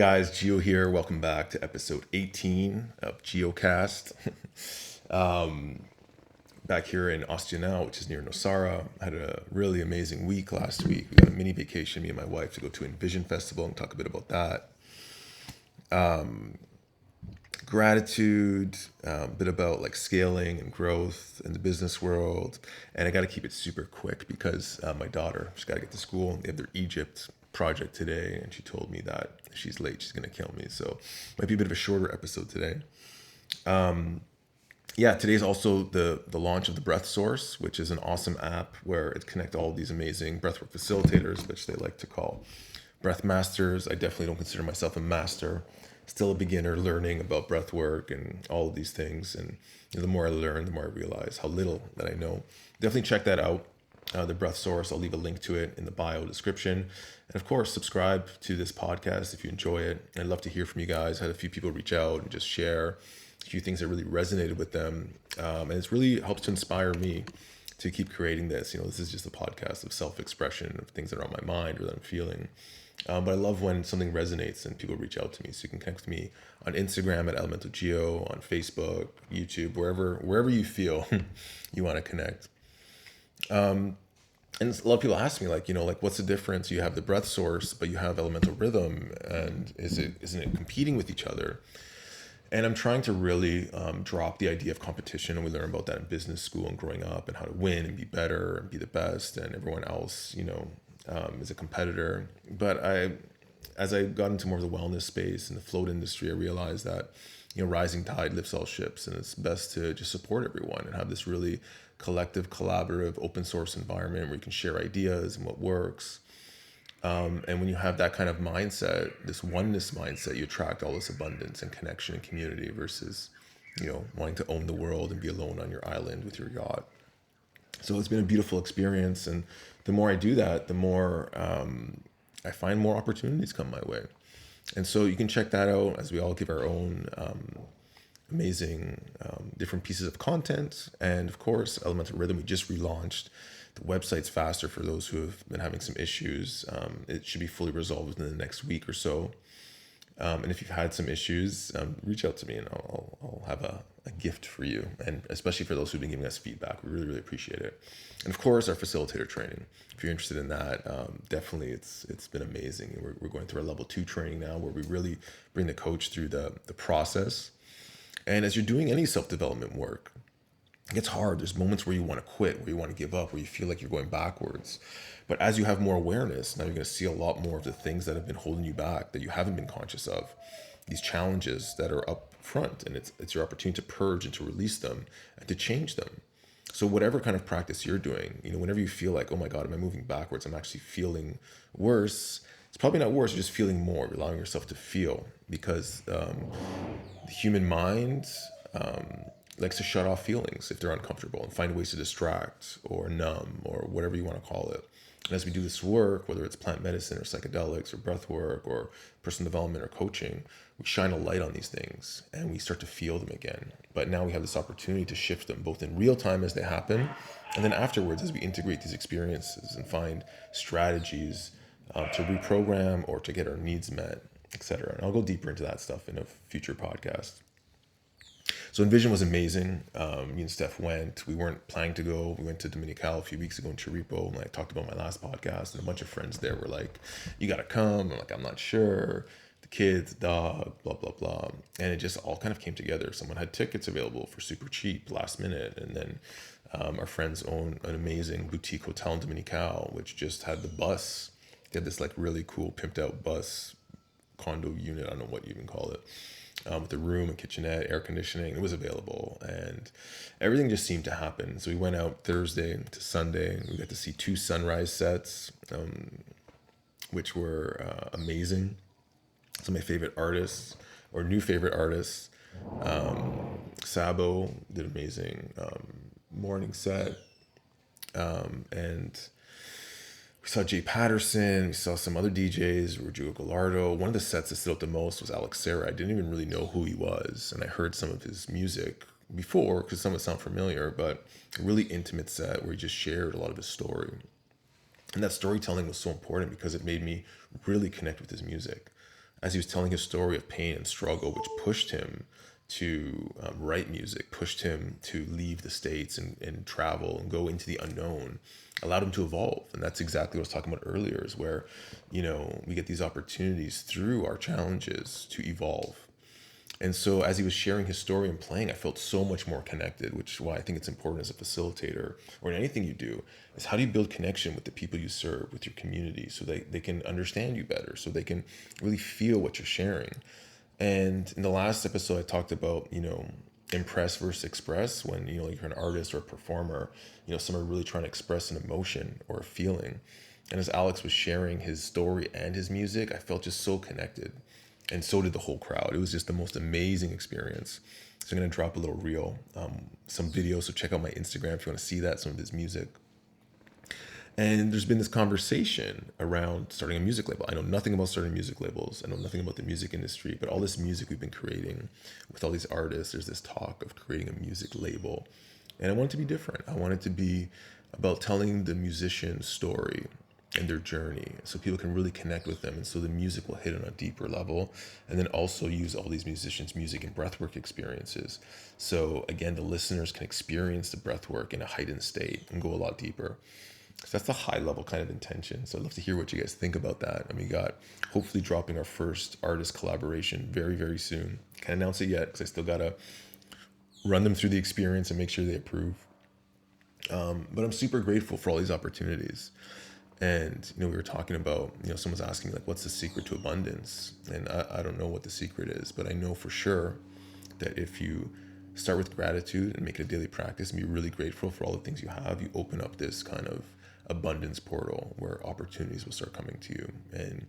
Guys, Gio here. Welcome back to episode 18 of Giocast. um, Back here in Ostia now, which is near Nosara. I had a really amazing week last week. We got a mini vacation, me and my wife, to go to Envision Festival and talk a bit about that. Gratitude, a bit about like scaling and growth in the business world. And I got to keep it super quick because my daughter, she's got to get to school. They have their Egypt project today, and she told me that if she's late, she's going to kill me. So might be a bit of a shorter episode today. Yeah, today's also the launch of the Breath Source, which is an awesome app where it connects all these amazing breathwork facilitators, which they like to call breath masters. I definitely don't consider myself a master. Still a beginner learning about breath work and all of these things. And the more I learn, the more I realize how little that I know. Definitely check that out. The Breath Source. I'll leave a link to it in the bio description. And of course, subscribe to this podcast if you enjoy it. I'd love to hear from you guys. I had a few people reach out and just share a few things that really resonated with them. And it's really helps to inspire me to keep creating this. This is just a podcast of self-expression of things that are on my mind or that I'm feeling. But I love when something resonates and people reach out to me. So you can connect with me on Instagram at Elemental Geo, on Facebook, YouTube, wherever you feel you want to connect. And a lot of people ask me like what's the difference? You have the breath source, but you have elemental rhythm, and isn't it competing with each other? And I'm trying to really drop the idea of competition, and we learn about that in business school and growing up, and how to win and be better and be the best, and everyone else, is a competitor. But as I got into more of the wellness space and the float industry, I realized that rising tide lifts all ships, and it's best to just support everyone and have this really collective, collaborative, open source environment where you can share ideas and what works. And when you have that kind of mindset, this oneness mindset, you attract all this abundance and connection and community versus, wanting to own the world and be alone on your island with your yacht. So it's been a beautiful experience. And the more I do that, the more I find more opportunities come my way. And so you can check that out as we all give our own amazing different pieces of content. And of course, Elemental Rhythm, we just relaunched. The website's faster for those who have been having some issues. It should be fully resolved within the next week or so. And if you've had some issues, reach out to me and I'll have a gift for you. And especially for those who've been giving us feedback, we really, really appreciate it. And of course, our facilitator training. If you're interested in that, definitely it's been amazing. We're going through our level 2 training now where we really bring the coach through the process. And as you're doing any self-development work, it gets hard. There's moments where you want to quit, where you want to give up, where you feel like you're going backwards. But as you have more awareness, now you're going to see a lot more of the things that have been holding you back that you haven't been conscious of. These challenges that are up front, and it's your opportunity to purge and to release them and to change them. So whatever kind of practice you're doing, whenever you feel like, oh my God, am I moving backwards? I'm actually feeling worse. It's probably not worse. You're just feeling more, you're allowing yourself to feel, because the human mind likes to shut off feelings if they're uncomfortable and find ways to distract or numb or whatever you want to call it. And as we do this work, whether it's plant medicine or psychedelics or breath work or personal development or coaching, we shine a light on these things and we start to feel them again. But now we have this opportunity to shift them both in real time as they happen, and then afterwards as we integrate these experiences and find strategies to reprogram or to get our needs met, etc. And I'll go deeper into that stuff in a future podcast. So Envision was amazing. Me and Steph went. We weren't planning to go. We went to Dominical a few weeks ago in Chiripo, and I talked about my last podcast. And a bunch of friends there were like, "You gotta come." I'm like, "I'm not sure." The kids, the dog, blah blah blah, and it just all kind of came together. Someone had tickets available for super cheap, last minute, and then our friends own an amazing boutique hotel in Dominical, which just had the bus. They had this like really cool pimped out bus condo unit. I don't know what you even call it, with a room, a kitchenette, air conditioning. It was available, and everything just seemed to happen. So we went out Thursday to Sunday. We got to see 2 sunrise sets, which were amazing. Some of my favorite artists, or new favorite artists. Sabo did amazing morning set, and we saw Jay Patterson. We saw some other DJs, Rodrigo Gallardo. One of the sets that stood out the most was Alex Serra. I didn't even really know who he was, and I heard some of his music before because some of it sound familiar, but a really intimate set where he just shared a lot of his story. And that storytelling was so important because it made me really connect with his music. as he was telling his story of pain and struggle, which pushed him to write music, pushed him to leave the States and travel and go into the unknown, allowed him to evolve. And that's exactly what I was talking about earlier, is where, we get these opportunities through our challenges to evolve. And so as he was sharing his story and playing, I felt so much more connected, which is why I think it's important as a facilitator or in anything you do, is how do you build connection with the people you serve, with your community, so they can understand you better, so they can really feel what you're sharing. And in the last episode, I talked about, impress versus express. When, you're an artist or a performer, some are really trying to express an emotion or a feeling. And as Alex was sharing his story and his music, I felt just so connected. And so did the whole crowd. It was just the most amazing experience. So I'm going to drop a little reel, some videos. So check out my Instagram if you want to see that, some of his music. And there's been this conversation around starting a music label. I know nothing about starting music labels. I know nothing about the music industry, but all this music we've been creating with all these artists, there's this talk of creating a music label. And I want it to be different. I want it to be about telling the musician's story and their journey, so people can really connect with them, and so the music will hit on a deeper level. And then also use all these musicians' music and breathwork experiences, so again the listeners can experience the breathwork in a heightened state and go a lot deeper. So that's the high level kind of intention. So I'd love to hear what you guys think about that. And we got hopefully dropping our first artist collaboration very, very soon. Can't announce it yet because I still gotta run them through the experience and make sure they approve. But I'm super grateful for all these opportunities. And, we were talking about, someone's asking me, like, what's the secret to abundance? And I don't know what the secret is, but I know for sure that if you start with gratitude and make it a daily practice and be really grateful for all the things you have, you open up this kind of abundance portal where opportunities will start coming to you and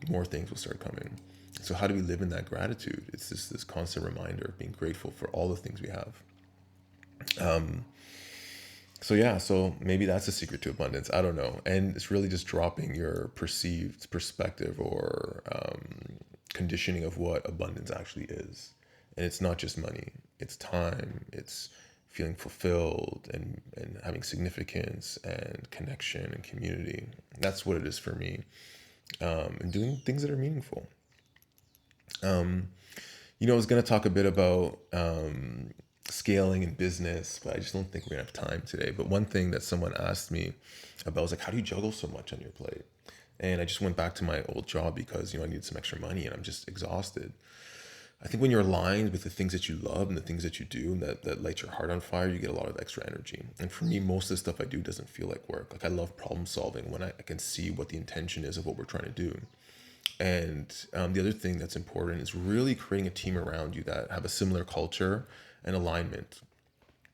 more things will start coming. So how do we live in that gratitude? It's this constant reminder of being grateful for all the things we have. So maybe that's the secret to abundance. I don't know. And it's really just dropping your perceived perspective or conditioning of what abundance actually is. And it's not just money, it's time, it's feeling fulfilled and having significance and connection and community. That's what it is for me. And doing things that are meaningful. I was going to talk a bit about scaling in business, but I just don't think we're gonna have time today. But one thing that someone asked me about was like, how do you juggle so much on your plate? And I just went back to my old job because, I needed some extra money and I'm just exhausted. I think when you're aligned with the things that you love and the things that you do and that light your heart on fire, you get a lot of extra energy. And for me, most of the stuff I do doesn't feel like work. Like I love problem solving when I can see what the intention is of what we're trying to do. And the other thing that's important is really creating a team around you that have a similar culture and alignment.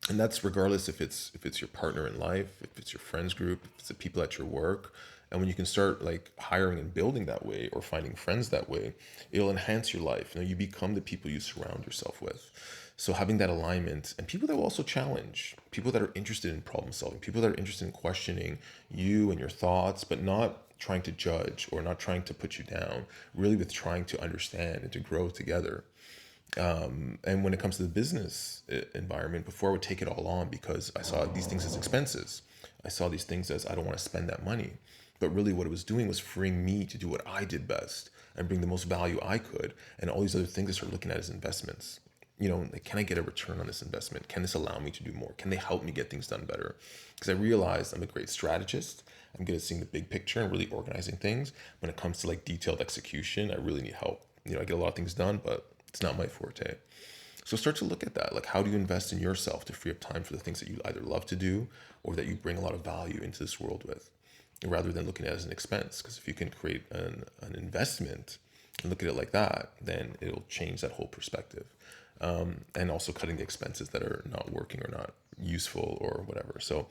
And that's regardless if it's your partner in life, if it's your friends group, if it's the people at your work. And when you can start like hiring and building that way or finding friends that way, it'll enhance your life. You become the people you surround yourself with. So having that alignment and people that will also challenge, people that are interested in problem solving, people that are interested in questioning you and your thoughts, but not trying to judge or not trying to put you down, really with trying to understand and to grow together. And when it comes to the business environment, before I would take it all on because I saw these things as expenses. I saw these things as I don't want to spend that money. But really what it was doing was freeing me to do what I did best and bring the most value I could. And all these other things I started looking at as investments. Like, can I get a return on this investment? Can this allow me to do more? Can they help me get things done better? Because I realized I'm a great strategist. I'm good at seeing the big picture and really organizing things. When it comes to like detailed execution, I really need help. I get a lot of things done, but it's not my forte. So start to look at that. Like, how do you invest in yourself to free up time for the things that you either love to do or that you bring a lot of value into this world with, rather than looking at it as an expense? Because if you can create an investment and look at it like that, then it'll change that whole perspective. And also cutting the expenses that are not working or not useful or whatever. So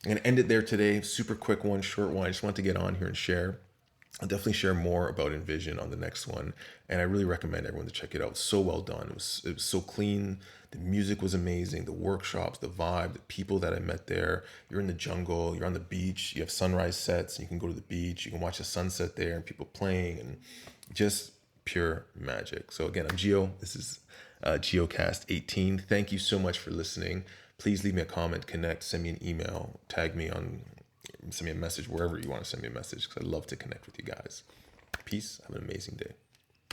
I'm going to end it there today. Super quick one, short one. I just want to get on here and share. I'll definitely share more about Envision on the next one. And I really recommend everyone to check it out. So well done. It was so clean. The music was amazing. The workshops, the vibe, the people that I met there. You're in the jungle, you're on the beach, you have sunrise sets, and you can go to the beach, you can watch the sunset there and people playing and just pure magic. So again, I'm Gio. This is Giocast 18. Thank you so much for listening. Please leave me a comment, connect, send me an email, tag me on, send me a message wherever you want to send me a message, because I'd love to connect with you guys. Peace. Have an amazing day.